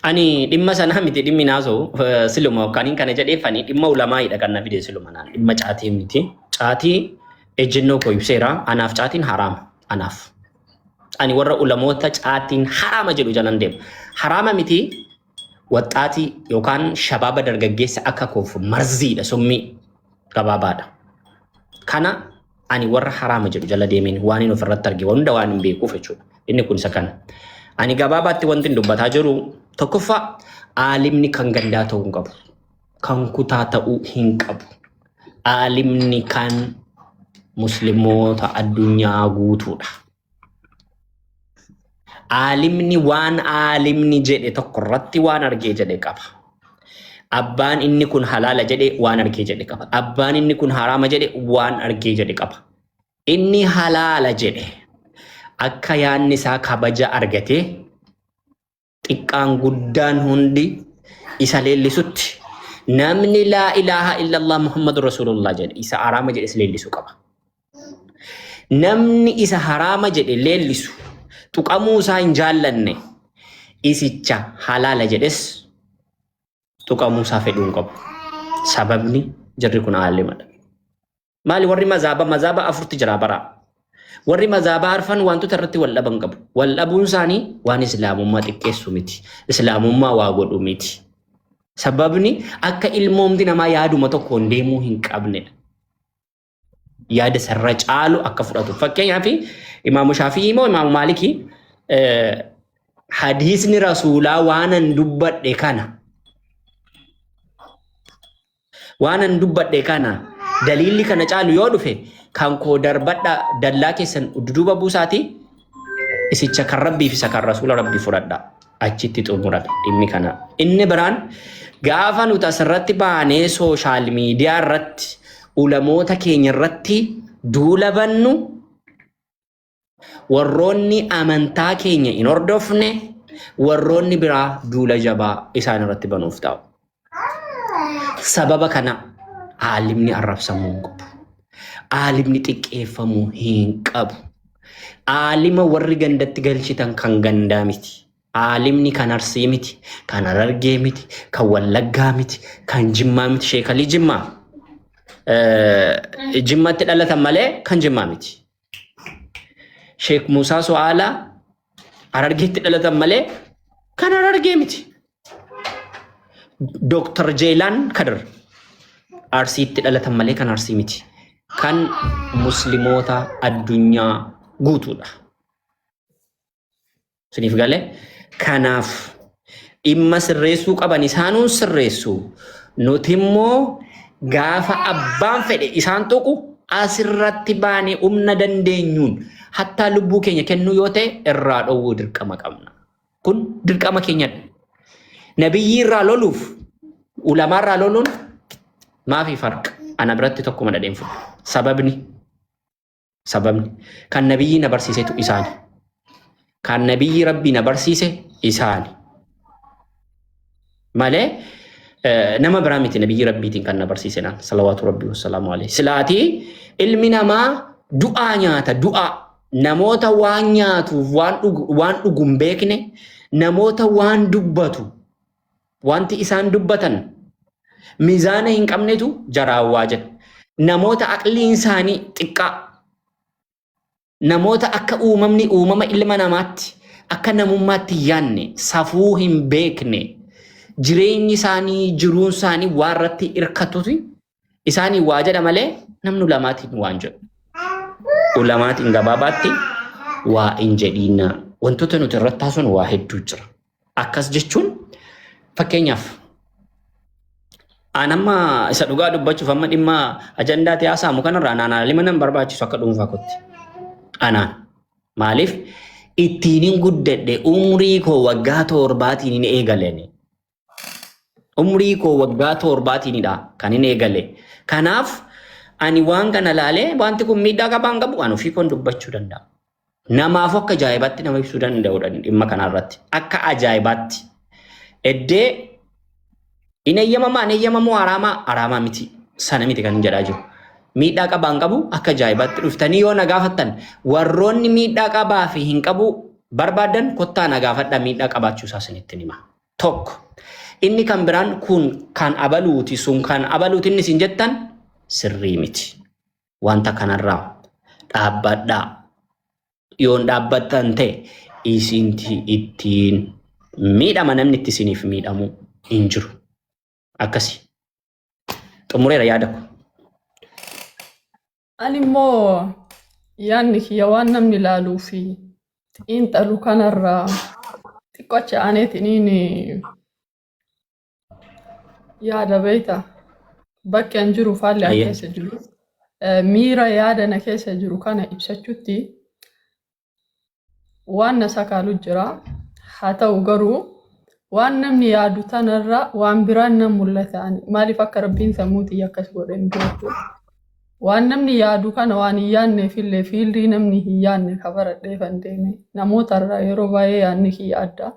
Ani dhimma sana miti dhimmi naasoo siluma kanin kana jedheeffani dhimma ulamaa hidha kan na fide siluma naan dhimma caatii miti. Caatii ejjennoo koo ibseera anaaf caatiin haraama anaaf. Ani warra ulamoota caatiin haraama jedhu jalan deema. Haraama miti waxxaatii yookaan shabaaba dargaggeessa akka koof marziidha summii gabaabaadha. Kana ani warra haraama jedhu jala deemeen waan inni ofirratti arge hunda waan hin beekuuf jechuudha. Inni kun isa kana. Ani gabaabaatti wanti dubbataa jiru tokkoffaa aalimni kan gandaa ta'uu hin qabu. Kan kutaa ta'uu hin qabu. Aalimni kan musliimoota addunyaa guutuudha. Aalimni waan aalimni jedhe tokko irratti waan argee jedhe qaba. Abbaan inni kun halaala jedhe waan argee jedhe qaba. Abbaan inni kun haraama jedhe waan argee jedhe qaba. Inni halaala jedhe akka yaanni isaa kabaja argatee xiqqaan guddaan hundi isa leellisutti namni laa ilaaha illallah muhammadur rasulullah jedhe isa haraama jedhe isa leellisu qaba. Namni isa haraama jedhe leellisu tuqamuu isaa hin jaallanne isicha halaala jedhes tuqamuu isaa fedhuu hin qabu. Sababni jarri kun aalimadha. Maali warri mazaaba afurti jira bara. Warri mazaaba arfan wantoota irratti wal dhaban qabu. Wal dhabuun isaanii waan islaamummaa xiqqeessu miti. Islaamummaa waa godhu miti. Sababni akka ilmoomti namaa yaaduma tokkoon deemuu hin qabnedha. Yaada sarara caalu akka fudhatu. Fakkeenyaaf Imaamu Shaafii moo Imaamu Maalikii hadiisni rasuulaa waanan dubbadhe kana dalilli kana caalu yoo dhufe kan koo darbadha dallaa keessan duduba buusaati isicha kan rabbii fi isa kan rasuula rabbii fudhadha achitti xumuradha dhimmi kana. Inni biraan gaafa nuti asirratti baanee sooshaal miidiyaa irratti ulamoota keenya irratti duula bannu warroonni amantaa keenya hin hordofne warroonni biraa duula jabaa isaan irratti banuuf ta'u. Sababa kana aalimni arrabsamuu hin qabu. Aalimni xiqqeeffamuu hin qabu. Aalima warri gandatti galchitan kan gandaa miti. Aalimni kan Arsii miti, kan Harargee miti, kan Wallaggaa miti, kan Jimmaa miti. Sheekalii Jimmaa. Jimmaatti dhalatan malee kan Jimmaa miti. Sheek Musaa So'aalaa Harargeetti dhalatan malee kan Harargee miti. Dr. Jeelaan Kadir Arsiitti dhalatan malee kan Arsii miti. Kan musliimoota addunyaa guutuudha. Siniif galee kanaaf dhimma sirreessuu qaban isaanuun sirreessu. Nuti immoo gaafa abbaan fedhe isaan tuqu asirratti baanee humna dandeenyuun hattaa lubbuu keenya kennuu yoo ta'e irraa dhowwuu dirqama qabna. Kun dirqama keenyadha. Nabiyyi irraa loluuf ulamaa irraa loluun maafi farqa? Ana biratti tokkuma dhadheen fuudha. Sababni kan nabiyyi na barsiisetu isaani. Kan nabiyyi rabbii na barsiise isaani. Malee nama biraa miti nabiyyi rabbiitiin kan na barsiise naan salawaatu rabbii wassalaamu alayhi. Silaatii ilmi namaa du'aa nyaata du'aa. Namoota waan nyaatuuf waan dhugu hin beekne namoota waan dubbatu wanti isaan dubbatan miizaana hin qabnetu jaraawwaa jedha. Namoota aqliin isaanii xiqqaa namoota akka uumama ilma namaatti akka namummaatti yaanne safuu hin beekne jireenyi isaanii jiruun isaanii waan irratti irkatuti isaanii waa jedha malee namni ulamaatiin waan jedhu. Ulamaatiin gabaabaatti waa hin jedhiina. Wantoota nuti irratti haasofnu waa hedduu jira. Akkas jechuun fakkeenyaaf anamma isa dhugaa dubbachuuf amma dhimma ajandaa siyaasaa kanarraa naanaa lima nan barbaachisu akka dhuunfaa kootti. Anaan maaliif ittiin guddadhe umrii koo waggaa 7 eegale. Umrii koo waggaa 7dha kan inni eegale. Kanaaf ani waan kana laalee wanti kun miidhaa qabaan qabu waan ofii koon dubbachuu danda'a. Namaaf akka ajaa'ibaatti nama ibsuu danda'udha dhimma kanarratti. Akka ajaa'ibaatti. Eddee in eeyyamamu haraamaa miti. Sana miti kan jedhaa jiru. Miidhaa qabaan qabu akka ajaa'ibaatti dhuftanii yoo na gaafattan warroonni miidhaa qabaa fi hin qabu barbaadan kottaa na gaafadhaa miidhaa qabaachuu isaa isinitti hima. tokko. Inni kan biraan kun kan abaluuti sun kan abaluuti inni isin jettan sirrii miti. Wanta kanarraa dhaabbadhaa. Yoon dhaabbattan ta'e isinti ittiin miidhama namni itti isiniif miidhamu hin jiru. Akkasi. Xumureera yaada ko. Ani immoo yaadni kiyya waan namni ilaaluu fi xiinxalu kanarraa xiqqocha aneetiniin yaada beekta. Bakki an jiru faalli an keessa jiru. Miira yaada na keessa jiru kana ibsachuutti waan na sakaalu jira. Haa ta'u garuu waan namni yaadu tanarra waan biraan nan mul'ata. Maaliif akka rabbiin sammuutii akkas godhe hin beeku. Waan namni yaadu kana waan hin yaadneefillee fiildii namni hin yaadne ka baradhee kan deeme. Namootarraa yeroo baay'ee yaadni kiyya adda.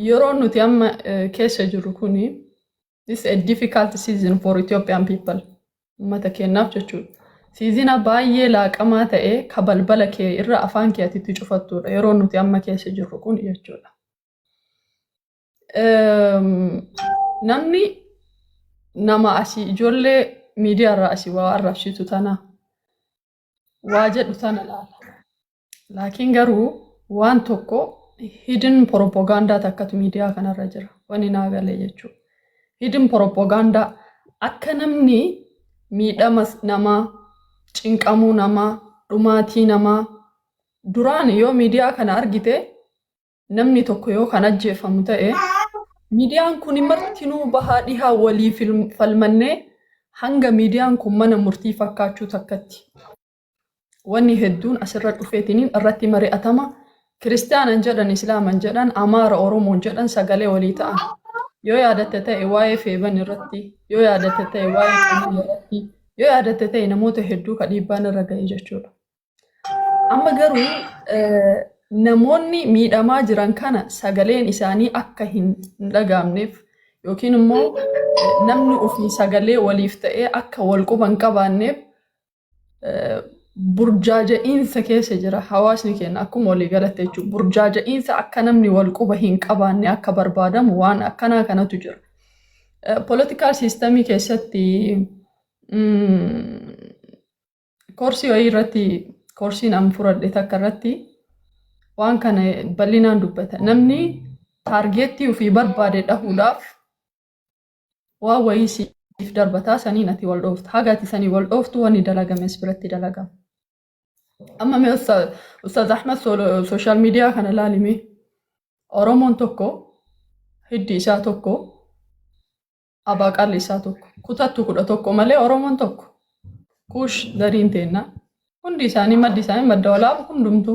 Yeroo nuti amma keessa jiru kuni this is a difficult season for Ethiopian people. Ummata keenyaaf jechuudha. Siizina baay'ee laaqamaa ta'e ka balbala kee irra afaan kee atitti cufattudha. Yeroo nuti amma keessa jirru kun jechuudha. Namni nama asii ijoollee miidiyaarraa asii waa arrabsitu tana waa jedhu tana laala. Laakiin garuu waan tokko hidden propaganda takkatu miidiyaa kanarra jira. Wani naa galee jechuudha. Hidden propaganda akka namni miidhama namaa, cinqamuu namaa, dhumaatii namaa duraan yoo miidiyaa kana argite namni tokko yoo kan ajjeefamu ta'e miidiyaan kun martinuu bahaa dhihaa walii falmannee hanga miidiyaan kun mana murtii fakkaachuu takkatti. Wanni hedduun asirra dhufeetiniin irratti mari'atama. Kiristiyaanan jedhan, Islaaman jedhan, Amaara, Oromoon jedhan sagalee walii ta'an. Yoo yaadatte ta'e waa'ee feeban irratti, yoo yaadatte ta'e waa'ee qaama irratti, yoo yaadatte ta'e namoota hedduu ka dhiibbaan irra ga'e jechuudha. Amma garuu namoonni miidhamaa jiran kana sagaleen isaanii akka hin dhagaamneef yookiin immoo namni ofii sagalee waliif ta'ee akka wal quba hin qabaanneef burjaaja'iinsa keessa jira. Hawaasni keenya akkuma walii galatte jechuudha. Burjaaja'iinsa akka namni wal quba hin qabaanne akka barbaadamu waan akkanaa kanatu jira. Political systemii keessatti koorsii wayii irratti koorsiin an fudhadhe takka irratti waan kana bal'inaan dubbata. Namni taargeettii ofii barbaade dhahuudhaaf waan wayii siif darbataa saniin ati wal dhooftu. Haga ati sanii wal dhooftu wanni dalagames biratti dalagama. Amma mee Ustaaz Ahmad social media kana ilaalime Oromoon tokko hiddi isaa tokko abaaqalli isaa tokko kutattu 11 malee Oromoon tokko kuush dariin teenna hundi isaanii maddi isaanii madda walaaba hundumtu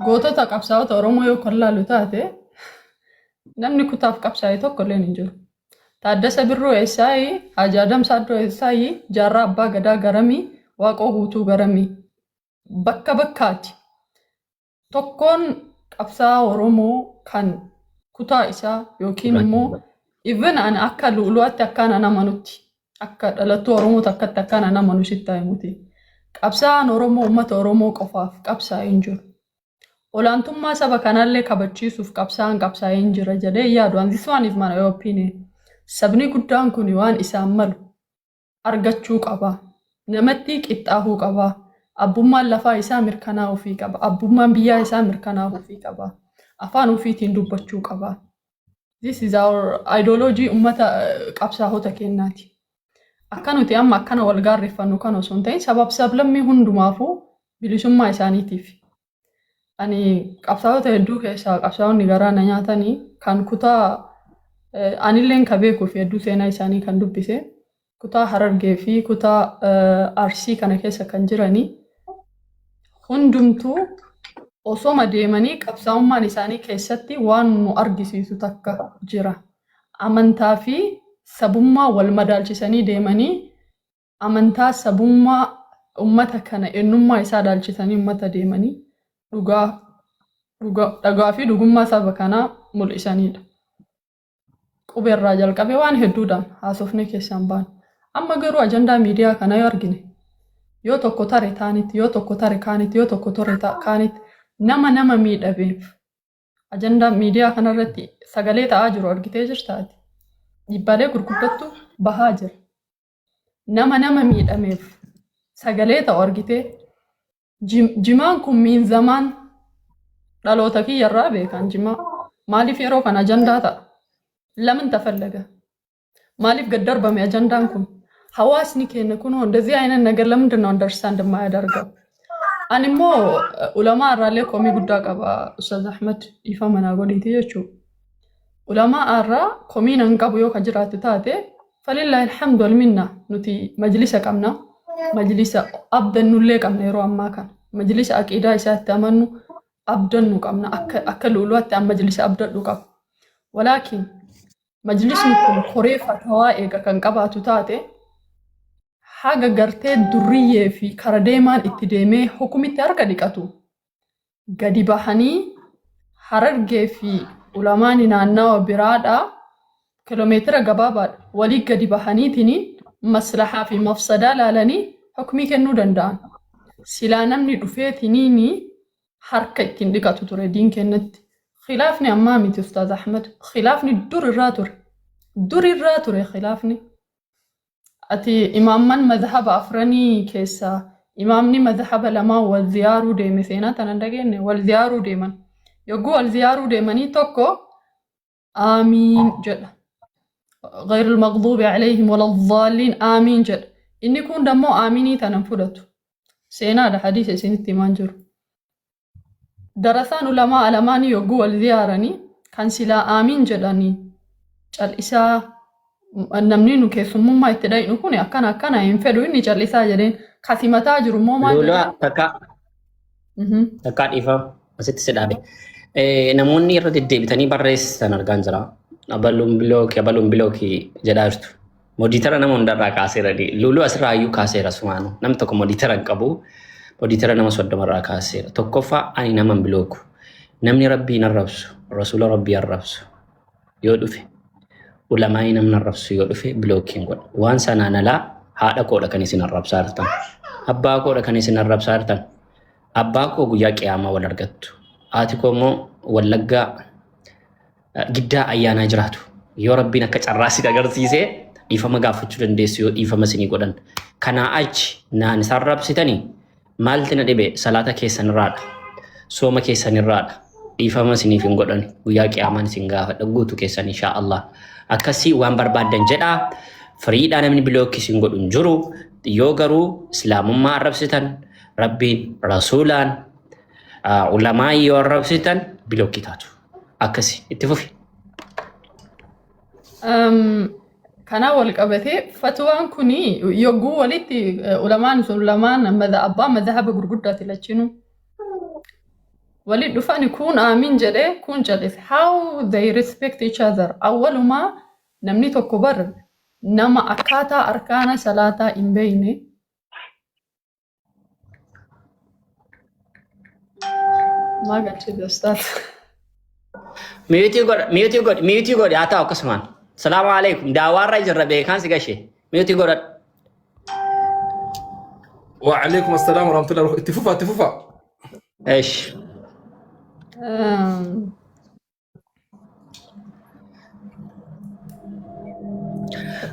gootota qabsaa'ota Oromoo yoo kan laalu taate namni kutaaf qabsaa'e tokko illee hin jiru. Taaddasa Birruu eessaayi, Haaji Adam Saaddoo eessaayi, Jaarraa Abbaa Gadaa garamii, Waaqoo Guutuu garamii. Bakka bakkaati. Tokkoon qabsaa'aa Oromoo kan kutaa isaa yookiin immoo even ani akka lu'ulu'aatti akkaan anamanutti akka dhalattuu Oromoo takkatti akkaan anamanu sitti himuti. Qabsaa'aan Oromoo uummata Oromoo qofaaf qabsaa'ee hin jiru. Olaantummaa saba kanallee kabachiisuuf qabsaa'ee hin jira jedhee yaadu. And this one is my opinion. Sabni guddaan kun waan isaan malu argachuu qaba. Namatti qixxaahuu qaba. Abbummaan lafaa isaa mirkanaa'uu fi qaba. Abbummaan biyyaa isaa mirkanaa'uu fi qaba. Afaan ofiitiin dubbachuu qaba. This is our ideology ummata qabsaa'ota keenyaati. Akka nuti amma akkana wal gaarreeffannu kan osoo hin ta'in sablammii hundumaafuu bilisummaa isaaniitiif. Ani qabsaa'ota hedduu keessaa qabsaa'onni garaana nyaatanii kan kutaa anilleen ka beekuuf hedduu seenaa isaanii kan dubbise kutaa Harargee fi kutaa Arsii kana keessa kan jiranii hundumtuu osoma deemanii qabsaa'ummaan isaanii keessatti waan nu argisiisu takka jira. Amantaa fi sabummaa wal madaalchisanii deemanii amantaa sabummaa ummata kana eenyummaa isaa daalchisanii ummata deemanii dhugaa fi dhugummaa saba kanaa mul'isanidha. Qubeerraa jalqabee waan hedduudhaan haasofnee keessaan baanu. Amma garuu ajandaa miidiyaa kana yoo argine yoo tokko tare taanitti, yoo tokko tare kaanitti, yoo tokko tore kaanitti nama miidhameef ajandaa miidiyaa kanarratti sagalee ta'aa jiru argitee jirtaati. Dhiibbaalee gurguddattu bahaa jira. Nama miidhameef sagalee ta'u argitee jimaan kun miin zamaan dhaloota kiyyarraa beekan jimaa. Maaliif yeroo kan ajandaa ta'a? Lamin tafallaga? Maaliif gad darbame ajandaan kun? Hawaasni keenya kunoo እንደዚህ አይነት ነገር ለምንድን ነው አንደርስታንድ የማያደርገው? አንሞ ዑለማ አራሌ ኮሚ ጉዳ ቀባ ኡስታዝ አህመድ ይፋ መናጎዲቲ jechu ዑለማ አራ ኮሚን አንቀቡ ዮ ከጅራት ታቴ فلله الحمد والمنه نتي مجلس قمنا مجلس ابدن له قمنا يرو اما كان مجلس عقيده يساتمنو ابدن قمنا اكل ولوات مجلس ابدن قب ولكن مجلس نكون خريفه توائق كان قباتو تاتي حاجة قرتي درية في كرديمان اتدامي حكومة تاركة ديكاتو قدي بحاني حررقي في علماني ناناو برادا كيلومتر قبابات ولي قدي بحاني تيني مصلحة في مفسدة لالاني حكومي كنو دندان سلا نمني دفيتينيني حركة تنديكاتو تردين كنت خلافني أمامي أستاذ أحمد خلافني دور الراتور خلافني أتي إماما مذهب أفراني كيسا إمامني مذهب لما والزيارو ديمي سينا تنندقين والزيارو ديمن يقول الزيارو ديمني توكو آمين جد غير المغضوب عليهم ولا الضالين آمين جد إني كون دمو آميني تنفلتو سينا ده حديث سينتي مانجر درسان علماء ألماني يقول الزيارني كان سلا آمين جداني الإساء namni nu keessummaa itti dhaynu kun akkana hin fedhu inni callisaa jedheen kasimataa jiru moo maal Lula takka dhiifa asitti si dhaabe. Namoonni irra deddeebitanii barreessan argaan jira. Abaluun bilooki jedhaa jirtu. Mooditara nama hundarraa kaaseerani. Lulu asirraa iyyuu kaaseera sumaanu. Namni tokko mooditara hin qabu. Mooditara nama 30 kaaseera. Tokkoffaa ani nama hin bilooku. Namni rabbii hin arrabsu. Rasuula rabbii arrabsu. Yoo dhufe. Ulamaa'ii namni arrabsu yoo dhufe bilookiin godha. Waan sanaan alaa haadha koodha kan isin arrabsaa jirtan. Abbaa koodha kan isin arrabsaa jirtan. Abbaa koo guyyaa qiyaamaa wal argattu. Haati koo immoo wallaggaa giddaa ayyaanaa jiraatu. Yoo rabbiin akka carraasiin agarsiisee dhiifama gaafachuu dandeessu yoo dhiifama isinii godhan. Kanaa achi naan isaan arrabsitanii maalti na dhibe salaata keessanirraadha. Sooma keessanirraadha. Dhiifama isiniif hin godhan. Guyyaa qiyaamaan isin gaafadha guutuu keessan inshaa Allah. Akkasii waan barbaadan jedhaa firiidhaan namni bilookii isin godhu hin jiru yoo garuu islaamummaa arrabsitan rabbiin rasuulaan ulamaa yoo arrabsitan bilookii taatu akkasii itti fufi. Kana wal qabatee fatwaan kuni yogguu walitti ulamaan sun lamaan abbaa madhaba gurguddaati lachinu ولد دفعني كون آمين جده كون جلس how they respect each other أولما نمني تكبر نما أكاتا أركان صلاة إن بينه ما قلت شيء أستاذ ميوتي قد أتاو كسمان السلام عليكم داوار رجل ربي كان سيقاشي ميوتي قد وعليكم السلام ورحمة الله وبركاته اتفوفا إيش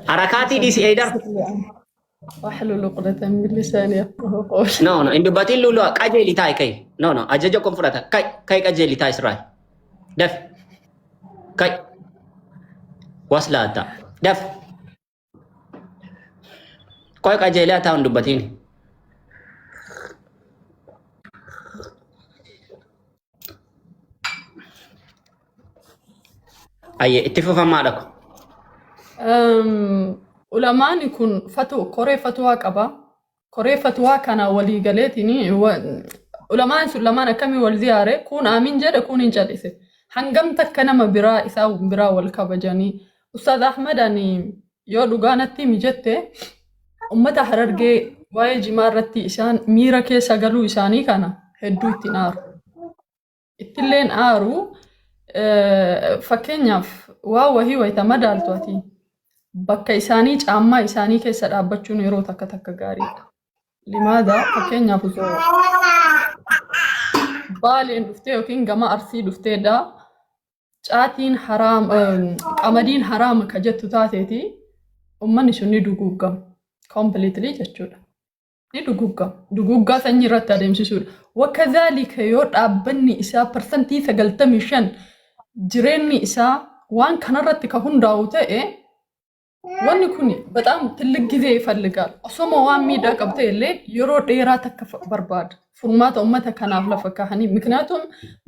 حركاتي دي سيدر واحلل عقدة من لساني يفقهوا قولي no indu batin lulu kajeli tai kai no ajajo kon fudata kai kajeli tai srai def kai waslata def koi kajeli ata indu batin aye ittifufa maadako ulamaan kun koree fatwaa qaba koree fatwaa kana walii galeetini ulamaan sun lamaan akkamii wal ziyaare kun aamin jedhe kun hin cal'ise hangam takka nama biraa isaa biraa wal kabajanii Ustaaz Ahmad ani yoo dhugaanatti mijette ummata Harargee waa'ee jimaa irratti isaan miira keessa galuu isaanii kana hedduu ittiin aaru ittilleen aaru fakkeenyaaf waa wahii wayita madaaltu ati bakka isaanii caammaa isaanii keessa dhaabbachuun yeroo takka gaariidha. Limaada fakkeenyaaf osoo بالين دفتي يوكين جما أرسي دفتي دا caatiin haraam qamadiin haraama ka jettu taateeti ummanni sun ni duguugama completely jechuudha ni duguuggaa sanyii irratti adeemsisuudha wakazaalika yoo dhaabbanni isaa parsantii 95 jireenyi isaa waan kanarratti ka hundaa'u ta'e wanni kun በጣም ትልቅ ጊዜ ይፈልጋል osoma waan miidhaa qabte illee yeroo dheeraa takka barbaada furmaata ummata kanaaf lafa kaahanii ምክንያቱም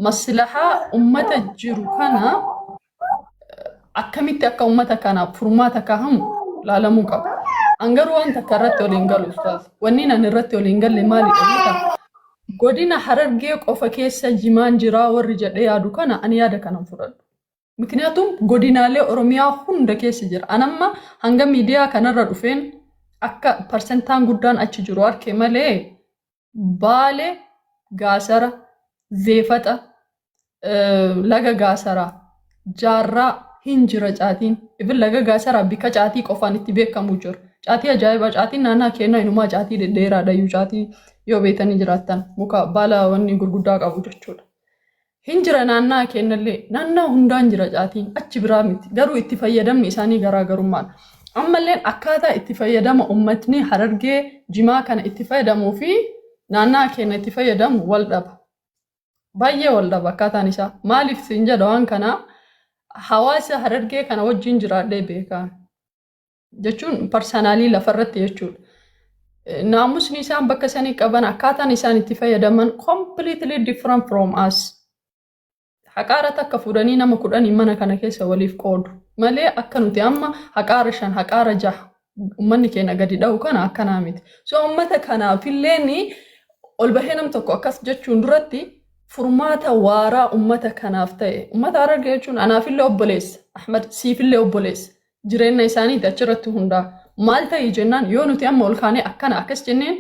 maslahaa ummata jiru kana akkamitti akka ummata kanaaf furmaata kaahamu laalamuu qaba angaruu waan takka irratti waliin galu ustaas wanni nan irratti waliin galle maalidha godina harargee qofa keessa jimaan jiraa warri jedhee yaadu kana ani yaada kanan fudhadhu ምክንያቱም godinaalee oromiyaa hunda keessa jira anamma hanga miidiyaa kanarra dhufeen akka persentaan guddaan achi jiru arke malee baale gaasara zeefata laga gaasara jaarraa hin jira caatiin ibn laga gaasara bika caatii qofaan itti beekamu jiru caatii ajaa'iba caatiin naannaa keenyaa inumaa caatii dheeraadha iyyuu caatii yoo beetanii jiraattan muka baala wanni gurguddaa qabu jechuudha hinjira naannaa kennallee naannaa hundaan jira caatiin achi biraa miti garuu itti fayyadamni isaanii garaagarummaan ammallee akkaataa itti fayyadama ummatni harargee jimaa kana itti fayyadamuu fi naannaa keenya itti fayyadamu wal dhaba baay'ee wal dhaba akkaataan isaa maaliif siin jedha waan kana hawaasa harargee kana wajjin jiraadhee beekaa jechuun parsanaalii lafarratti jechuudha naamusni isaan bakka sanii qaban akkaataan isaan itti fayyadaman completely different from us haqaara takka fudhanii nama 10 mana kana keessa waliif qoodu malee akka nuti amma haqaara 5 haqaara 6 ummanni keenya gadi dha'u kana akkanaa miti so ummata kanaaf illee ol bahee nam tokko akkas jechuun duratti furmaata waaraa ummata kanaaf ta'e ummata harargee jechuun anaafillee obboleessa ahmad siifillee obboleessa jireenya isaaniiti achirratti hundaa maal ta'e jennaan yoo nuti amma ol kaanee akkana akkas jenneen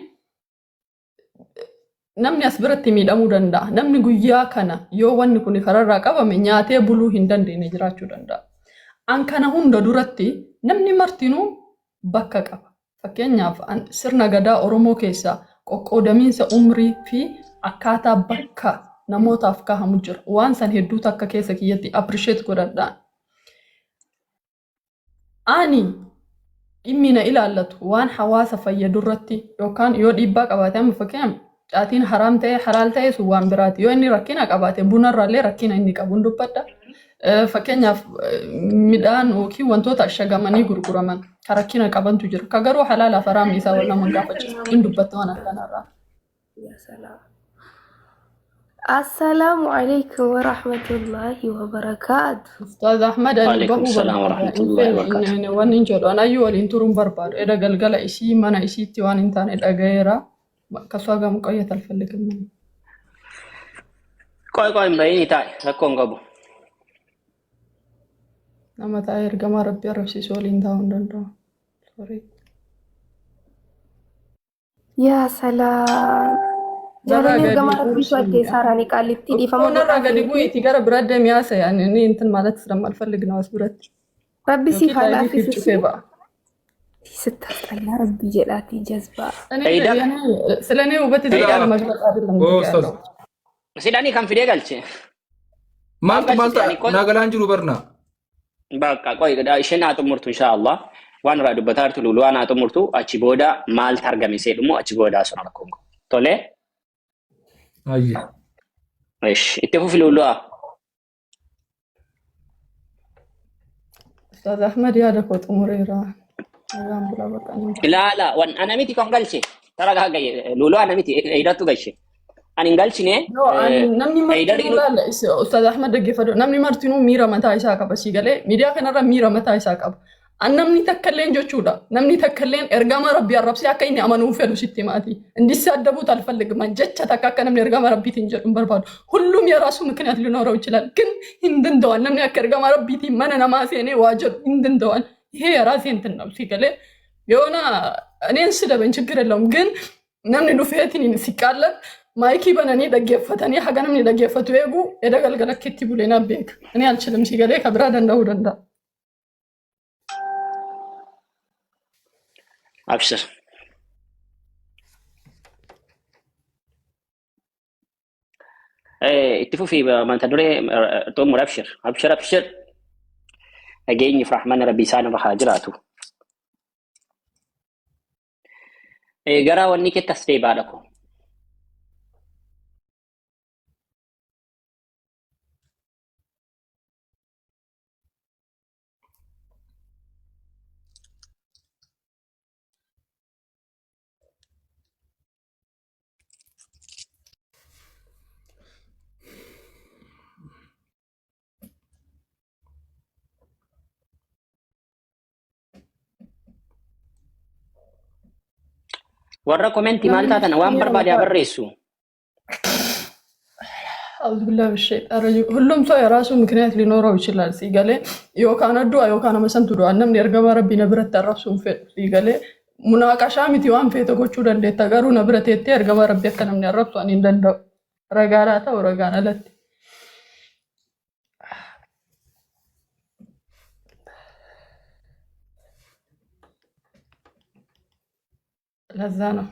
namni as biratti miidhamuu danda'a namni guyyaa kana yoo wanni kun kararraa qabame nyaatee buluu hin dandeenye jiraachuu danda'a an kana hunda duratti namni martinuu bakka qaba fakkeenyaaf sirna gadaa oromoo keessaa qoqqoodamiinsa umrii fi akkaataa bakka namootaaf kahamu jira waan san hedduu takka keessa kiyyatti appreciate godhadhaan ani dhimmi na ilaallatu waan hawaasa fayyadu irratti yookaan yoo dhiibbaa qabaate amma fakkeenyaaf caatiin haraam ta'e halaal ta'e sun waan biraati yoo inni rakkina qabaate bunarraallee rakkina inni qabu dubbadha fakkeenyaaf midhaan yookiin wantoota ashagamanii gurguraman ka rakkina qabantu jira ka garuu halaalaaf haraamni isaa wal nama gaafachiisa hin dubbatta waan akkanarraa السلام عليكم ورحمة الله وبركاته. أستاذ أحمد وعليكم السلام ورحمة الله وبركاته. وان إنجلو أنا يوال إنتورم بربار إذا قلقل إشي منا إشي تيوان إنتان إذا غيره كسوغا مقاية الفلك مني. Koi mbay tay rakon gabu. Nama tayo gama rabbi arabsi solin taon dando. Sorry. يا سلام. جالني gama rabbi suwate sarani qalitti difama Ona gadi bu'i tigara birade miyasa yani ni intan malat sram alfalig nawas birat. Rabbi si khala fi ستة ربي جلاتي جذبة. سلاني وبتي دلالة مجرد أدلة. أستاذ. Sidani kan fide galche. Malta nagalan jiru barna. Bakka qoy gada isheen haa xumurtu inshallah. Waan irraa dubbataartu lulu waan haa xumurtu achi booda maal targame seedhumoo achi booda sun rakkoon qabu. Tole. Ayya. Ish itti fufi lulu. Ustaz Ahmed yaada koo xumureera. لا وان انا ميتي كون قالشي ترى قاعد لولو انا ميتي ايداتو قالشي انا قالشي نمني مرتينو لا استاذ احمد دغفدو نمني مرتينو ميرا متى يساق بشي قال ميديا كنرا ميرا متى يساق نمني تكلين جوچودا نمني تكلين ارغما ربي ربسي اكايني امنو فدو شتيماتي እንዲሳደቡ ታልፈልግ ማንጀቻ ተካከነም ለርጋማ ረቢ ትንጀዱን በርባዱ ሁሉም የራሱ ምክንያት ሊኖረው ይችላል ግን እንደንደዋል ነምኒ አከርጋማ ረቢ ትመነና ማሴኔ ዋጀር እንደንደዋል ይሄ የራሴ እንትን ነው ሲገለ የሆነ እኔን ስለበን ችግር የለውም ግን ነምን ዱፈቲን ሲቃለ ማይኪ በነኒ ደገፈተኒ ሀገንም ደገፈቱ ይጉ የደገልገለከቲ ቡሌና ቤክ እኔ አልችልም ሲገለ ከብራደ እንደው ደንዳ አብሽር اتفقوا في ما انت دوري تؤمر ابشر ابشر ابشر اجيني في رحمن ربي سان رحاجراته قرا ونيك التسريب عليكم ورا كومنتي مالتا تنوان بربادي بريسو أعوذ بالله من الشيطان الرجيم هلهم سو يراسو مكنيات لنورا ويشلال سيقالي يوكان الدعاء يوكان مسان تدعاء نمني رقم ربي نبرت الرفسون في سيقالي مناقشة متي وان في تقوشو دندي تقارو نبرت يتي رقم ربي أكنا من الرفسو أنين دندو رقالاتا ورقالات لزانة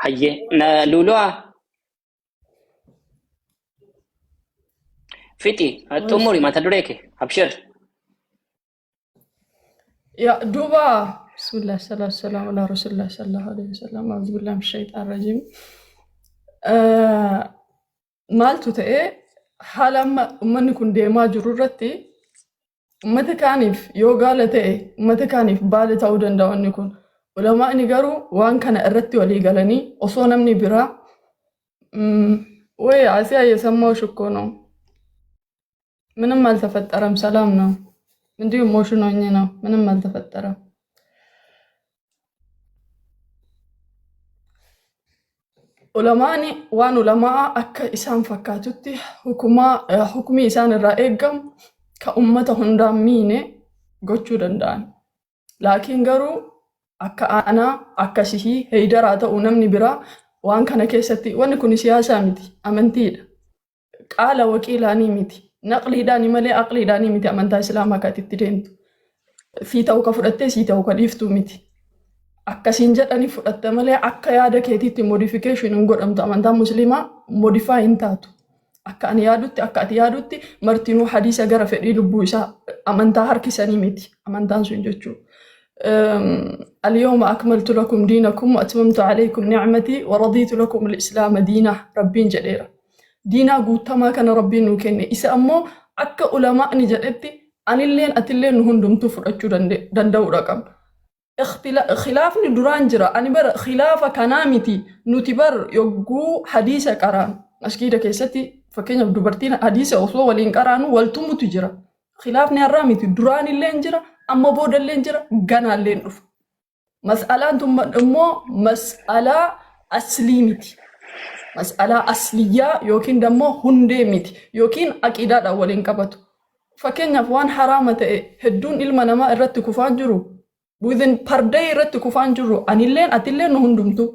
هي لولوا فيتي تؤمري ما تدريكي ابشر يا دوبا بسم الله الصلاة والسلام على رسول الله صلى الله عليه وسلم أعوذ بالله من الشيطان الرجيم مالتو تأي حالا أمني كن ديما جرورتي أمتي كانيف يوغالة تأي أمتي كانيف بالي تاودن داواني كن ولما أني قارو وان كان أردتي ولي قالني أصونا مني برا وي عسيا يسمو شكونو من ما التفترم سلامنا من ديو موشنو إنينا من ما التفترم علماءني وان علماء أكا إسان فكاتوتي حكمي إسان الرائقم كأمة هنداميني قوشو دندان لكن قارو أكا أنا أكا سيهي هيدراتا ونمني برا وان كان كيستي وان كوني سياسة متي أمنتيد قال وكيلاني متي نقلي داني ملي أقلي داني متي أمنتا إسلاما كاتتدينتو في توقع فرأتي سي توقع ليفتو متي أكا سنجد أني فرأتا ملي أكا يادا كيتيتي موديفيكيشن نقول أمتا أمنتا مسلمة موديفاي انتاتو أكا أني يادوتي أكا أتي يادوتي مرتينو حديثة غرا فئري لبويسا أمنتا هاركي ساني متي أمنتا سنجدشو اليوم أكملت لكم دينكم وأتممت عليكم نعمتي ورضيت لكم الإسلام دينا ربين جديرا دينا قوتا ما كان ربين وكني إسا أمو أكا علماء نجدتي أن اللين أتلين هندم تفرأتشو دندو رقم خلاف ندران جرا أني بر خلاف كنامتي نتبر يقو حديث كران أشكيدا كيستي فكين دبرتين حديث أصوى ولين كرانو والتمو تجرا خلاف نرامتي دران اللين جرا أما بود اللين جرا غانا اللين رف مسألة أنتم أمو مسألة أسليمتي مسألة أصلية يوكين دمو هندي ميتي يوكين أكيدات أولين كبتو فكين يفوان حرامة هدون إلما نما إرت كفان جرو within per day إرت كفان جرو أن اللين أتلين هندمتو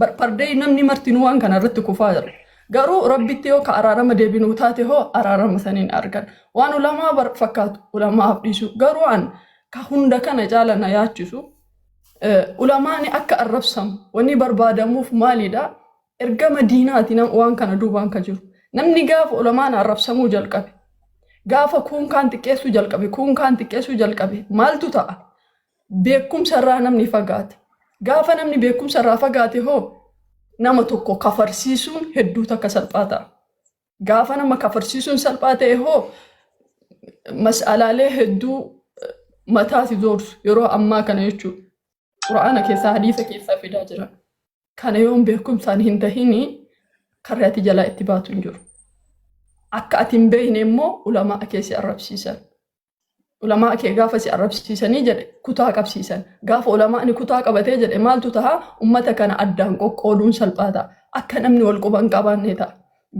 per day نمني مرتنوان كان إرت كفان قالوا ربي تيو كأرارم ديبينو تاتي هو أرارم سنين أركان وانو لما برفكات ولما أبديسو قالوا عن كهندا كان جالنا ياتشسو ولماني أكا الربسم واني بربادا موف مالي دا إرقام ديناتي وان كان دوبان كجرو نمني قاف ولمانا الربسمو جلقبي قاف كون كان تكيسو جلقبي كون كان تكيسو جلقبي مالتو تا بيكم سرا نمني فقات قاف نمني بيكم سرا فقاتي هو nama tokko kafarsiisuun hedduu takka salphaata. Gaafa nama kafarsiisuun salphaate hoo mas'alaalee hedduu mataati zoorsu yeroo ammaa kana jechuudha. Quraana keessaa hadiisa keessaa fidaa jira. Kana yoon beekumsaan hin tahini karra ati jalaa itti baatu hin jiru. Akka ati hin beekne immoo ulamaa keessi arrabsiisan. Ulamaa kee gaafa si arrabsiisanii jedhe kutaa qabsiisan. Gaafa ulamaani kutaa qabatee jedhe maaltu taha ummata kana addaan qoqqooduun salphaata. Akka namni wal quban qabaanne ta'a.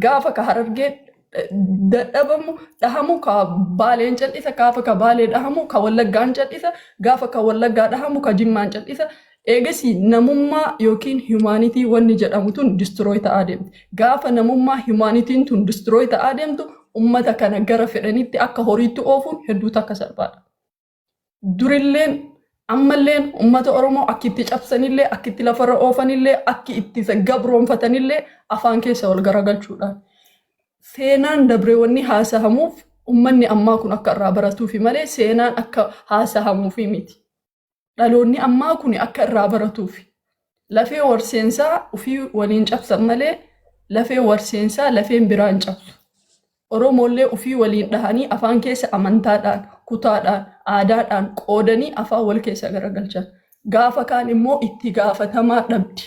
Gaafa ka harargee dadhabamu dhahamu ka baaleen cal'isa gaafa ka baalee dhahamu ka wallaggaan cal'isa gaafa ka wallaggaa dhahamu ka jimmaan cal'isa. Eegasi namummaa yookiin humaanitii wanni jedhamu tun distirooy ta'aa deemti. Gaafa namummaa humaanitiin tun distirooy ta'aa deemtu ummata kana gara fedhanitti akka horiitti oofuun hedduu takka salphaadha. Durilleen ammalleen ummata Oromoo akka itti cabsanillee akka itti lafarra oofanillee akka itti gabroonfatanillee afaan keessa wal garagalchuudhaan seenaan dabreewwanni haasahamuuf ummanni ammaa kun akka irraa baratuufi malee seenaan akka haasahamuufi miti. Dhaloonni ammaa kun akka irraa baratuufi. Lafee warseensaa ufii waliin cabsan malee lafee warseensaa lafeen biraan cabsu. Oromoollee ufii waliin dhahanii afaan keessa amantaadhaan, kutaadhaan, aadaadhaan qoodanii afaan wal keessa garagalchan. Gaafa kaan immoo itti gaafatamaa dhabdi.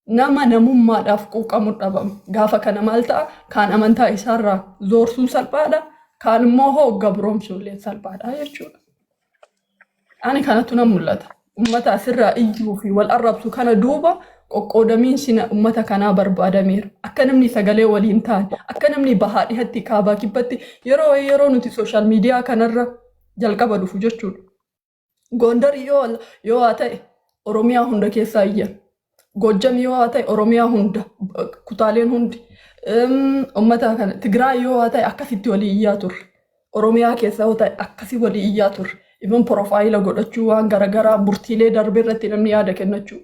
Nama namummaadhaaf quuqamu dhabama. Gaafa kana maal ta'a? Kaan amantaa isaarraa zoorsuun salphaadha. Kaan immoo hoo gabroomsuullee salphaadha jechuudha. Ani kanatu na mul'ata. Ummata asirraa iyyuu fi wal arrabsu kana duuba qoqqoodamiin sina ummata kanaa barbaadameera. Akka namni sagalee waliin ta'an, akka namni bahaa dhihatti kaabaa kibbatti yeroo nuti sooshaal miidiyaa kanarra jalqaba dhufu jechuudha. Gondar yoo haa ta'e Oromiyaa hunda keessaa iyyan. Gojjam yoo haa ta'e Oromiyaa hunda kutaaleen hundi. Ummata kana Tigraay yoo haa ta'e akkasitti walii iyyaa turre. Oromiyaa keessaa yoo ta'e akkasii walii iyyaa turre. Even profaayila godhachuu waan garagaraa murtiilee darbee irratti namni yaada kennachuu.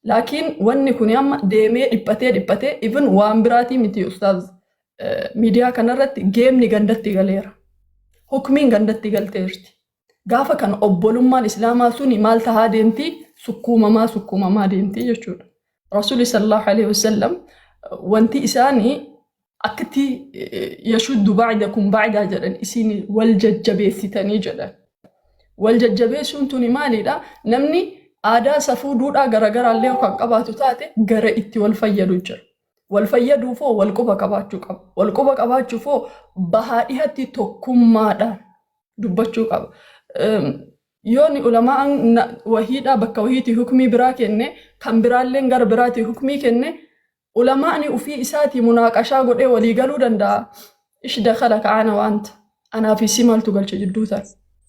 Laakiin wanni kun amma deemee dhiphatee even waan biraatii miti ustaaz miidiyaa kanarratti geemni gandatti galeera. Hukmiin gandatti galteerti. Gaafa kan obbolummaan Islaamaa suni maal tahaa deemti sukkuumamaa deemti jechuudha. Rasuulli sallallahu alaihi wasallam wanti isaanii akkatti yashuddu ba'dakum ba'daa jedhan isin wal jajjabeessitanii jedhan. Wal jajjabeessuun tuni maalidha? Namni aadaa safuu duudhaa garagaraallee kan qabaatu taate gara itti wal fayyadu jira. Wal fayyaduufoo wal quba qabaachuu qaba. Wal quba qabaachuufoo bahaa dhihatti tokkummaadhaan dubbachuu qaba. Yooni ulamaan wahiidhaa bakka wahiitii hukmii biraa kenne kan biraalleen gara biraatii hukmii kenne ulamaani ufii isaatii munaaqashaa godhee walii galuu danda'a. Ishda khalaka ana waanta anaa fi si maaltu galche jidduu ta'a.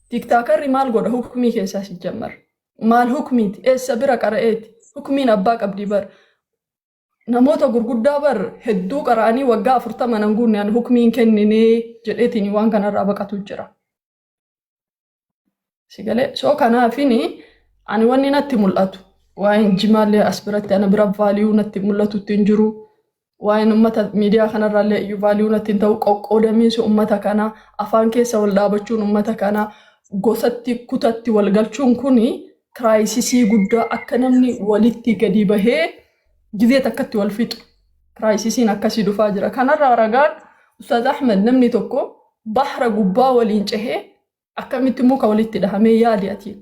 Tiktaakarri maal godha hukmii keessaa si jammara. Maal hukmiiti? Eessa bira qara'eeti? Hukmiin abbaa qabdi bar. Namoota gurguddaa bar hedduu qara'anii waggaa 40 nan guunnaan hukmiin kenninee jedheetiin waan kanarraa baqatu jira. Sigalee soo kanaafini ani wanni natti mul'atu. Waan jimaallee as biratti ana bira vaaliyuu natti mul'atu ittiin jiru. Waan ummata miidiyaa kanarraallee iyyuu vaaliyuu natti ta'u qoqqoodamiinsi ummata kanaa afaan keessa wal dhaabachuun ummata kanaa gosatti kutatti wal galchuun kuni kiraayisisii guddaa akka namni walitti gadi bahee gizee takkatti wal fixu. Kiraayisisiin akkasii dhufaa jira. Kanarraa ragaan Ustaaz Ahmed namni tokko bahra gubbaa waliin cehee akkamitti muka walitti dhahamee yaadi ati.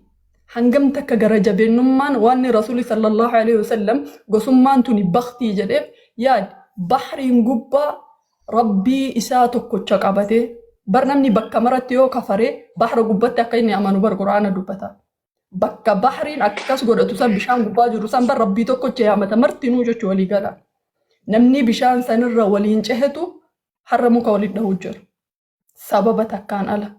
Hangam takka gara jabeenyummaan waan Rasuulli sallallahu alaihi wasallam gosummaan tuni baktii jedheef yaadi. Bahriin gubbaa rabbii isaa tokkocha qabatee bar namni bakka maratti yoo kafaree bahra gubbatti akka inni amanu bar Quraana dubbata. Bakka bahriin akkas godhatu san bishaan gubbaa jiru san bar rabbii tokkocha yaamata martinuu jechuu walii gala. Namni bishaan sanirra waliin cehetu har'a muka waliin dhahuu jira. Sababa takkaan ala.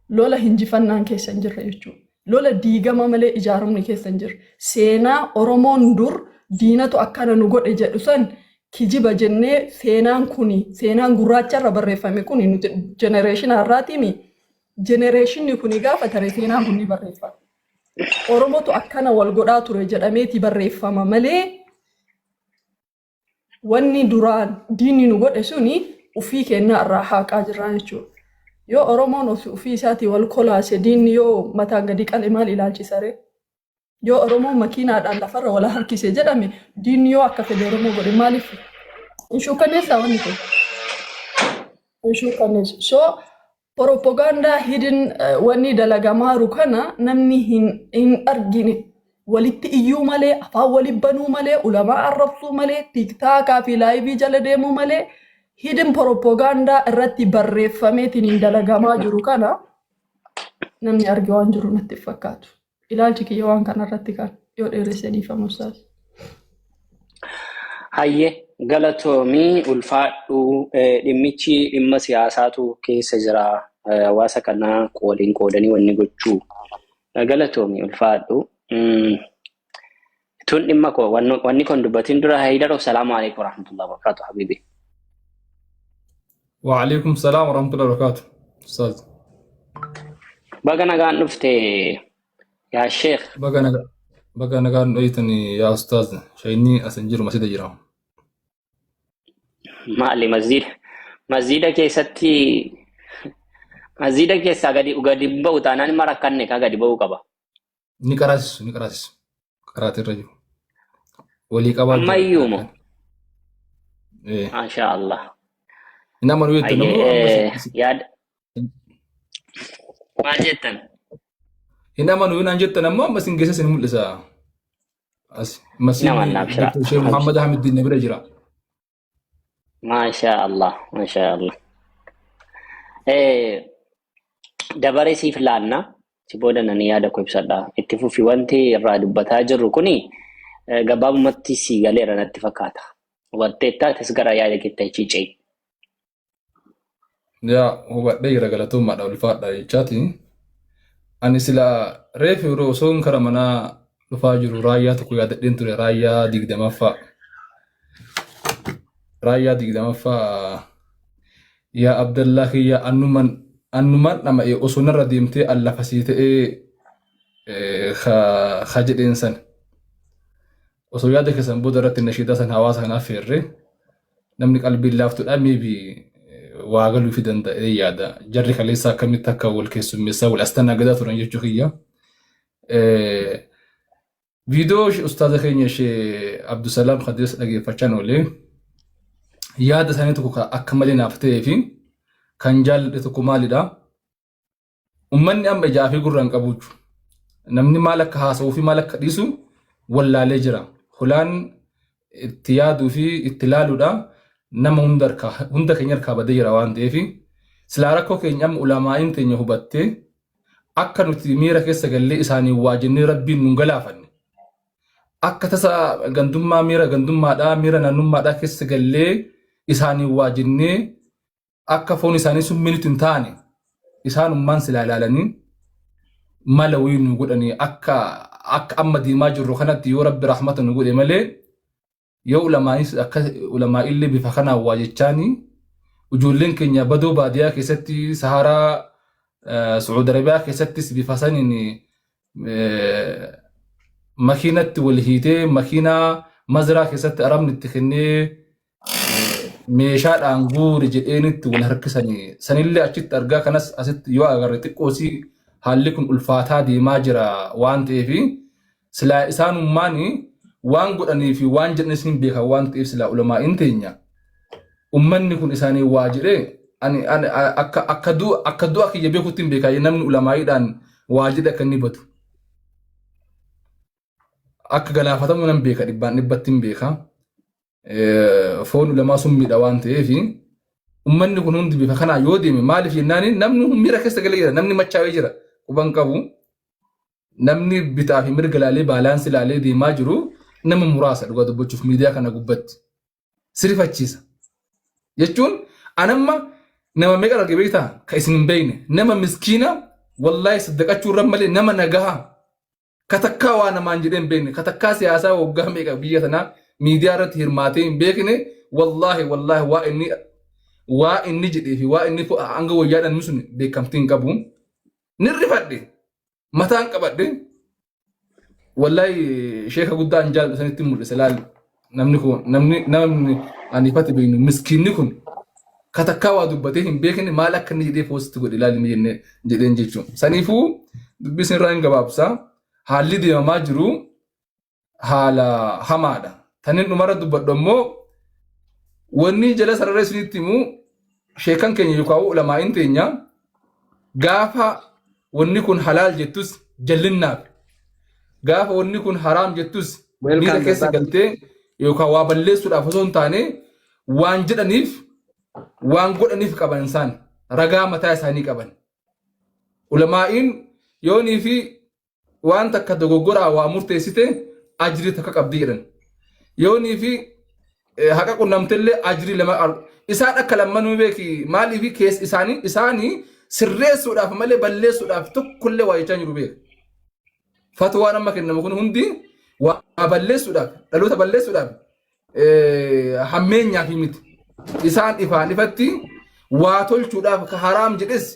Lola hinjifannaan keessa hin jirre jechuudha. Lola diigama malee ijaaramni keessa hin jirre. Seenaa Oromoon dur diinatu akkana nu godhe jedhu san kijiba jennee seenaan gurraacharra barreeffame kuni nuti jenereeshinii har'aatiimi. Jenereeshinii kuni gaafa tare seenaan kuni barreeffama. Oromotu akkana wal godhaa ture jedhameeti barreeffama malee wanni duraan diinni nu godhe suni ufii kennaa irraa haaqaa jirra jechuudha. Yoo Oromoon ufii isaatii wal kolaase diinni yoo mataan gadi qale maal ilaalchisare? Yoo Oromoon makiinaadhaan lafarra wal harkise jedhame diinni yoo akka fedhe Oromoo godhe maaliif? Ishuu kanneessa wanni kun. Ishuu kanneessa. So propaganda hidin wanni dalagamaa jiru kana namni hin argine walitti iyyuu malee afaan wali banuu malee ulamaa arrabsuu malee tiktaakaa fi laayivii jala deemuu malee hidin propaganda irratti barreeffameetiin dalagamaa jiru kana namni arge waan jiru natti fakkaatu. Ilaalchi kiyya waan kanarratti kan yoo dheeressee dhiifamu isaas. Hayyee galatoomii ulfaadhu dhimmichi dhimma siyaasaatu keessa jira hawaasa kanaa qoodiin qoodanii wanni gochuu galatoomii ulfaadhu. Tun dhimma koo wanni kun dubbatiin dura haydaro salaamu alaikum warahmatullahi wabarakatuh habibi. وعليكم السلام ورحمة الله وبركاته أستاذ. Baga nagaan dhufte يا شيخ بقى نقال نويتني يا أستاذ شايني أسنجر مسجد جرام. ما لي مسجد كيستي مسجد كيس أغادي بو تانان مركان أغادي بو كبا نكراس قرات الرجل ولي قبال أما يومو إيه ما شاء الله إنما نويت نمو ياد ما جتن إنما نوين أنجت نمو أما سنجسس نملسا مسيني دكتور شيخ محمد أحمد الدين برجرا ما شاء الله ما شاء الله دبري سيف لانا سيبودا نانيادا كويب سادا اتفو في وانتي الرادو بتاجر ركوني قباب متي سيغالي رانا اتفاقاتا واتتا تسقرا يادا كتا يجيجي يا هو دايرا غلطو ما داول فات داي چاتي أني سلا ريفي روسون كرمنا لفاجر رايا تكو يادا دينتو رايا ديك دمافا رايا ديك دمافا يا عبد الله يا أنمن نما أصول رديمتي الله فسيتي خاجد إنسان أصول يادك سنبودرة النشيدة سن هواسها نافير نمني قلبي الله فتو أمي بي واغلو في دندا يادا جرك ليسا كمي تكاول كيسو ميسا والأستنى قدات رنجي جوخية فيديوش أستاذ خيني شي عبد السلام خديس لغي فچانو لي yaada isaanii tokko akka malee naaf ta'ee fi kan jaalladhe tokko maalidha? Uummanni amma ijaa fi gurra hin qabu. Namni maal akka haasa'uu fi maal akka dhiisu wallaalee jira. Hulaan itti yaaduu fi itti ilaaluudha nama hunda keenya harkaa badee jira waan ta'eef silaa rakkoo keenya amma ulamaa'iin teenya hubattee akka nuti miira keessa gallee isaanii waajjirnee rabbiin nu galaafanne. Akka tasa gandummaa miira gandummaadhaa miira naannummaadhaa keessa gallee isaanii waajjirnee akka foon isaanii sun minitu hin taane isaanummaan silaa ilaalanii mala wayii nu godhanii akka amma diimaa jirru kanatti yoo rabbi rahmata nu godhe malee yoo ulamaa'illee bifa kanaan waa jechaanii ijoolleen keenya badoo baadiyyaa keessatti saharaa Sacuud Arabiyaa keessattis bifa saniin makiinatti wal hiitee makiinaa mazraa keessatti arabni itti kennee meeshaadhaan guuri jedheenitti wal harkisanii sanillee achitti argaa kanas asitti yoo agarre xiqqoosii haalli kun ulfaataa deemaa jira waan ta'eef silaa isaanummaan waan godhanii fi waan jedhanis hin beekan waan ta'eef silaa ulamaa'in teenya ummanni kun isaanii waa jedhee ani akka du'a kiyya beekutti hin beekaa namni ulamaa'iidhaan waa jedhe akka inni batu. Akka galaafatamu nan beeka dhibbatti hin beeka. Foon ulamaa sun miidha waan ta'eef ummanni kun hundi bifa kanaa yoo deeme maaliif jennaan namni miira keessa galee jira namni machaa'ee jira quban qabu namni bitaa fi mirga laalee baalaansi laalee deemaa jiru nama muraasa dhugaa dubbachuuf miidiyaa kana gubbatti sirrifachiisa jechuun anamma nama meeqa arge beektaa ka isin hin beekne nama miskiina wallaahi saddaqachuu irra malee nama nagahaa katakkaa waa namaan jedhee hin beekne katakkaa siyaasaa waggaa meeqa biyya sanaa miidiyaa irratti hirmaatee hin beekne wallaahi waa inni jedhee fi waa inni hanga wayyaadhaan sun beekamtii hin qabu nirrifadhe mataan qabadhe wallaahi sheeka guddaa hin jaalladhu sanitti mul'ise laal namni ani fati beeknu miskiinni kun katakkaa waa dubbatee hin beekne maal akka inni jedhee poosti godhe ilaalime jedheen jechuun saniifuu dubbisni irraa hin gabaabsaa. Haalli deemamaa jiru haala hamaadha. Tanin dhumarra dubbadhu ammoo wanni jala sararee isinitti himu sheekan keenya yookaan ulamaa'in teenya gaafa wanni kun halaal jettus jallinnaaf gaafa wanni kun haraam jettus miira keessa galtee yookaan waa balleessuudhaaf osoo hin taane waan jedhaniif waan godhaniif qaban isaan ragaa mataa isaanii qaban. Ulamaa'in yoonii fi waan takka dogoggoraa waa murteessite ajrii takka qabdi jedhan yoonii fi haqa qunnamtellee ajrii lama isaan akka lammanuu beeki maaliif keessa isaanii sirreessuudhaaf malee balleessuudhaaf tokkollee waa jechaa jiru beeka fatwaan amma kennamu kun hundi waa balleessuudhaaf dhaloota balleessuudhaaf hammeenyaaf miti isaan ifatti waa tolchuudhaaf ka haraam jedhes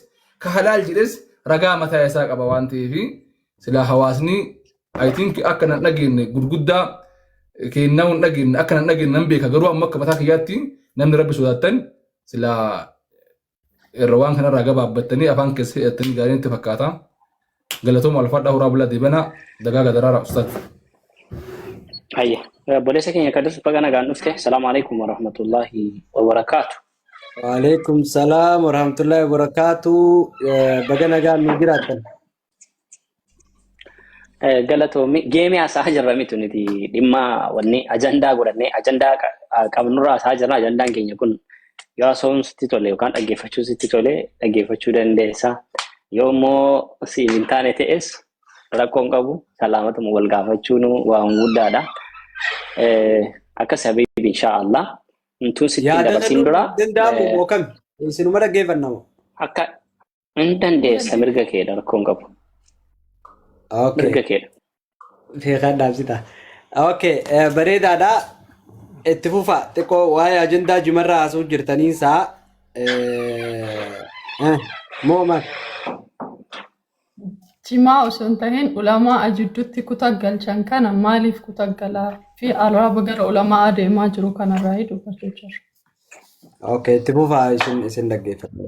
ka halaal jedhes ragaa mataa isaa qaba waan ta'eef sila hawaasni I think akka nan dhageenye gurguddaa kennaa hin dhageenye akka nan dhageenye nan beeka garuu amma akka mataa kiyyaatti namni rabbi sodaattan sila irra waan kanarraa gabaabbattanii afaan keessa hidhattanii gaariin itti fakkaata. Galatooma alfaadhaa horaa bulaa deebanaa dagaaga daraara ustaad. Ayya. Boleessa keenya kadhas bagana gaan dhufte. Salaamu alaikum wa rahmatullahi wa barakaatu. Waalaikum salaam wa rahmatullahi wa barakaatu. Bagana gaan nu jiraatan. Galatoomi geemii haasaa jirra miti nuti dhimma wanni ajandaa godhannee ajandaa qabnurraa haasaa jirra. Ajandaan keenya kun yoo haasawuun sitti tole yookaan dhaggeeffachuu sitti tole dhaggeeffachuu dandeessa. Yoo immoo siin hin taane ta'es rakkoon qabu salaamatuma wal gaafachuun waan guddaadha. Akka sababii inshaallah intuun sitti dabarsin dura danda'amu moo kam isinuma dhaggeeffannamu akka hin dandeessa mirga keedha rakkoon qabu. Okay. Mirga keedha. Feeqaan dhaabsita. Okay, bareedaadha. Itti fufa xiqqoo waa'ee ajandaa jumarraa haasa'uu jirtaniinsaa moo maal? Jimaa osoo hin tahin ulamaa ajidduutti kutaggalchan kana maaliif kutaggalaa fi alaaba gara ulamaa adeemaa jiru kanarraa dubbachuu jirra. Okay, itti fufaa isin dhaggeeffadha.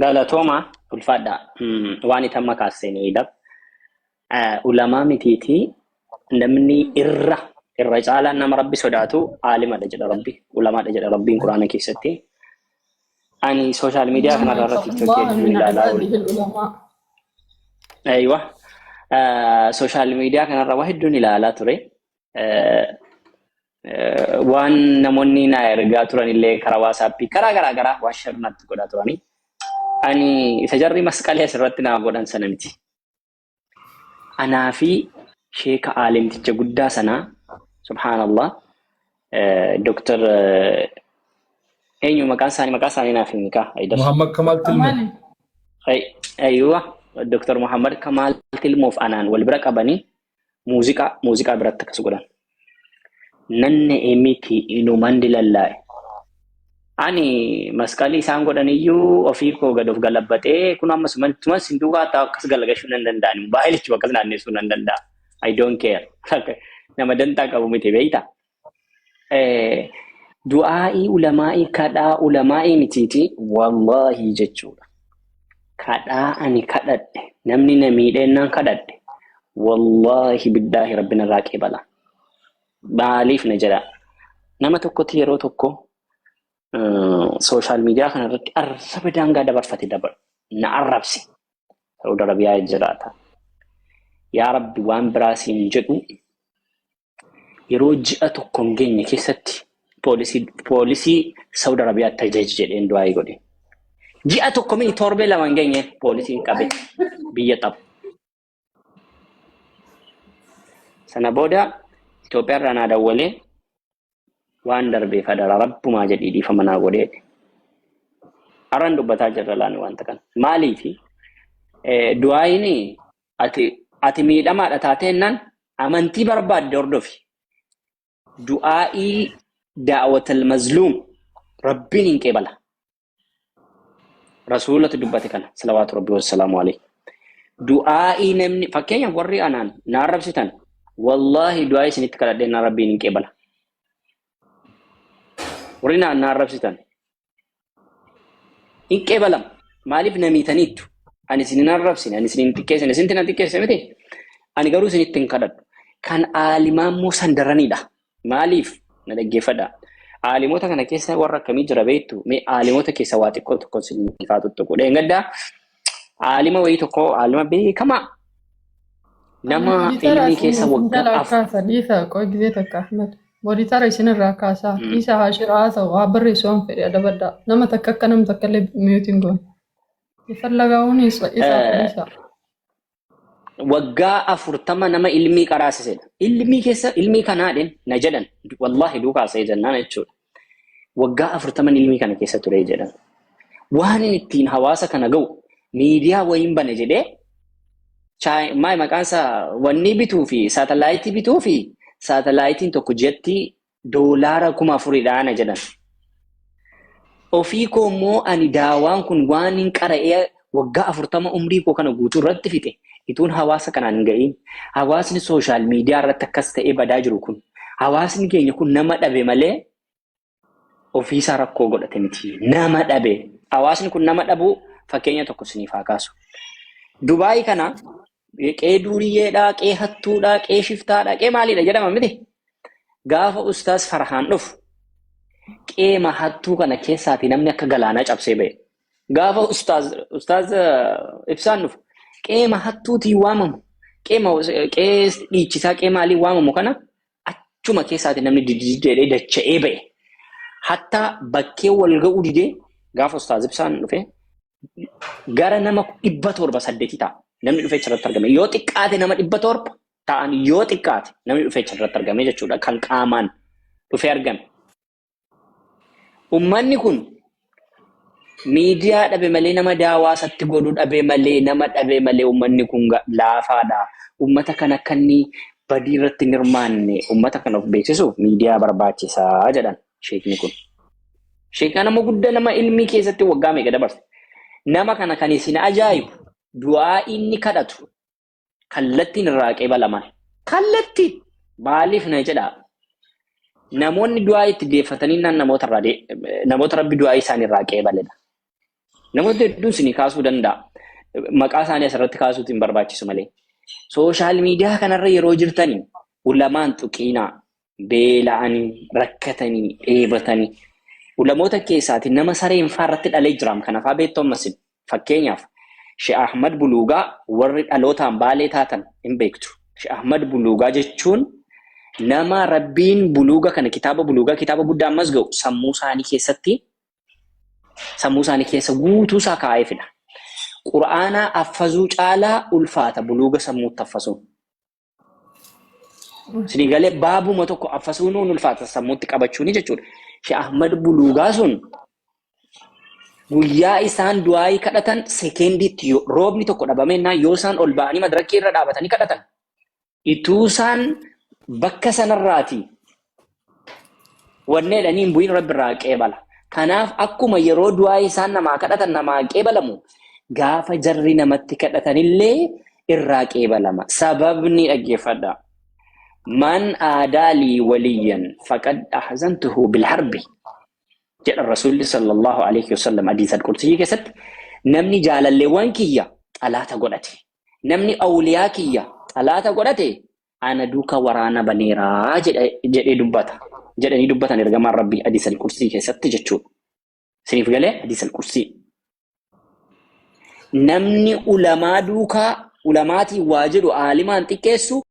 Galatooma ulfaadha waan itamma kaaseenidha. Ulamaa mitiiti namni irra caalaan nama rabbi sodaatu aalimadha jedha rabbi ulamaadha jedha rabbiin quraana keessatti. Ani social media kanarra irratti TikTok ilaalaa aywa social media kanarra waa hedduun ilaalaa ture. Waan namoonni na ergaa turan illee karaa WhatsApp karaa garaa waan sharnatti godhaa turani. Ani isa jarri masqalee asirratti naa godhan sana miti. Anaa fi sheeka aalimticha guddaa sanaa subhanallah Dr. Eenyu maqaan isaanii naaf himi kaa Muhammad Kamal Tilmoo. Aywa Dr. Muhammad Kamal Tilmoof anaan wal bira qabanii muuziqaa biratti akkas godhan. Nanne emiti inuman dilallaa'e. Ani masqalii isaan godhaniyyuu ofii koo gad of galabbatee kun ammas mantumas hinduuqaa ta'u akkas galagashuu nan danda'an baay'ilichuu akkas naanneessuu nan danda'a. I don't care. Nama dantaa qabu miti beeyta. Du'aa'ii ulamaa'ii kadhaa ulamaa'ii mitiiti wallahi jechuudha. Kadhaa ani kadhadhe namni na miidheennaan kadhadhe wallahi biddaahi rabbina irraa qeebala. Maaliif na jedha nama tokkotti yeroo tokko social media kanarratti arraba daangaa dabarfate na arrabse Saudi Arabiyaa jiraata. Yaa Rabbi waan biraasiin jedhu yeroo ji'a tokko hin geenye keessatti poolisii Saudi Arabiyaatti ajaji jedheen du'aayii godhe. Ji'a tokko mini torbee lama hin geenye poolisiin qabe biyya xabu. Sana booda Itoophiyaarraa naa dawwalee waan darbee fadara rabbumaa jedhii dhiifama naa godheedhe. Arran dubbataa jirra laani wanta kana. Maaliifi du'aayiin ati miidhamaadha taateennaan amantii barbaadde hordofi. Du'aa'ii da'watal mazluum rabbiin hin qeebala. Rasuulatu dubbate kana salawaatu rabbi wassalaamu alayhi. Du'aa'ii namni fakkeenyaaf warri anaan na arrabsitan wallahi du'aa'ii isinitti kadhadheen rabbiin hin qeebala. Warri na arrabsitan hin qeebalam. Maaliif namiitaniittu? Ani isin hin arrabsine, ani isin hin xiqqeessine, isin hin xiqqeessine miti. Ani garuu isinitti hin kadhadhu. Kan aalimaan moo sandaranidha. Maaliif na dhaggeeffadha. Aalimoota kana keessa warra akkamii jira beektu? Mee aalimoota keessa waa xiqqoo tokko isin kaatutti godhe. Gaddaa aalima wayii tokko aalima beekamaa. Nama ilmi keessa waggaa afur. Dhiisa qoy gisee takka Ahmed. Mooditara isinirraa kaasaa. Dhiisa haashiraa haa ta'u haa barreessu waan fedhe adabaddaa. Nama takka akka nama takka illee miyuutiin goone. Ifallagaa'uun isa dhiisa. Waggaa 40 nama ilmii qaraasisedha. Ilmii kanaadhaan na jedhan wallahi duukaa ta'ee jennaan jechuudha. Waggaa 40 ilmii kana keessa ture jedhan. Waan ittiin hawaasa kana ga'u miidiyaa wayiin bane jedhee maqaan isaa wanni bituu fi saatalaayitii bituu fi saatalaayitiin tokko jetti $4,000 na jedhan. Ofii koo immoo ani daawaan kun waan hin qara'ee waggaa 40 umrii koo kana guutuu irratti fixe ituun hawaasa kanaan hin ga'iin hawaasni sooshaal miidiyaa irratti akkas ta'ee badaa jiru kun hawaasni keenya kun nama dhabe malee ofiisaa rakkoo godhate miti nama dhabe hawaasni kun nama dhabuu fakkeenya tokko isiniif haa kaasu. Dubaay kana qee duuriyyeedhaa, qee hattuudhaa, qee shiftaadhaa, qee maaliidha jedhama miti. Gaafa ustaas Farhaan dhufu qeema hattuu kana keessaati namni akka galaanaa cabsee ba'e. Gaafa ustaaz Ibsaan dhufu qeema hattuutiin waamamu, qee dhiichisaa qee maaliin waamamu kana achuma keessaati namni diddiidee dacha'ee ba'e. Hatta bakkee wal ga'uu didee gaafa ustaaz Ibsaan dhufe gara nama 700 ta'a. Namni dhufee achirratti argame. Yoo xiqqaate nama 700 ta'an yoo xiqqaate namni dhufee achirratti argame jechuudha. Kan qaamaan dhufee argame. Uummanni kun miidiyaa dhabe malee nama daawaasatti godhu dhabe malee nama dhabe malee uummanni kun laafaadha. Uummata kan akka inni badii irratti hin hirmaanne uummata kan of beeksisuuf miidiyaa barbaachisaa jedhan sheekni kun. Sheekaan nama guddaa nama ilmii keessatti waggaa meeqa dabarse. Nama kana kan isin ajaa'ibu du'aa inni kadhatu kallattiin irraa qeebalaman. Kallattiin maaliif na jedhaa? Namoonni du'aa itti deeffatanii namoota rabbi du'aa isaanii irraa qeebaledha. Namoota hedduun isinii kaasuu danda'a. Maqaa isaanii asirratti kaasuutiin hin barbaachisu malee. Sooshaal miidiyaa kanarra yeroo jirtanii ulamaan tuqiinaa, beela'anii, rakkatanii, dheebatanii. Ulamoota keessaatiin nama sareen faarratti dhalee jiraam kan afaa beektoon masin. Fakkeenyaaf Sheekh Ahmad Buluugaa warri dhalootaan baalee taatan hin beektu. Sheekh Ahmad Buluugaa jechuun nama rabbiin buluuga kana kitaaba guddaa ammas ga'u sammuu isaanii keessa guutuusaa kaa'eefidha. Qura'aanaa affazuu caalaa ulfaata buluuga sammuutti affasuun. Sinigalee baabuma tokko affasuun ulfaata sammuutti qabachuuni jechuudha. Sheekh Ahmad Buluugaa sun guyyaa isaan du'aayii kadhatan sekendiitti roobni tokko dhabamennaa yoo isaan ol ba'anii madarakii irra dhaabatanii kadhatan ituu isaan bakka sanarraati wanneedhanii hin bu'in rabbi irraa qeebala. Kanaaf akkuma yeroo du'aayii isaan namaa kadhatan namaa qeebalamu gaafa jarri namatti kadhatanillee irraa qeebalama. Sababni dhaggeeffadha. Man aadaalii waliyyan faqad ahzantuhu bilharbi jedha Rasuulli sallallahu alaihi wasallam hadiisa al-Qudsii keessatti namni jaalalleewwan kiyya xalaata godhate namni awliyaa kiyya xalaata godhate ana duuka waraana baneeraa jedhanii dubbatan ergamaan Rabbii hadiisa al-Qudsii keessatti jechuudha. Siniif galee hadiisa al-Qudsii. Namni ulamaa duukaa ulamaatiin waa jedhu aalimaan xiqqeessu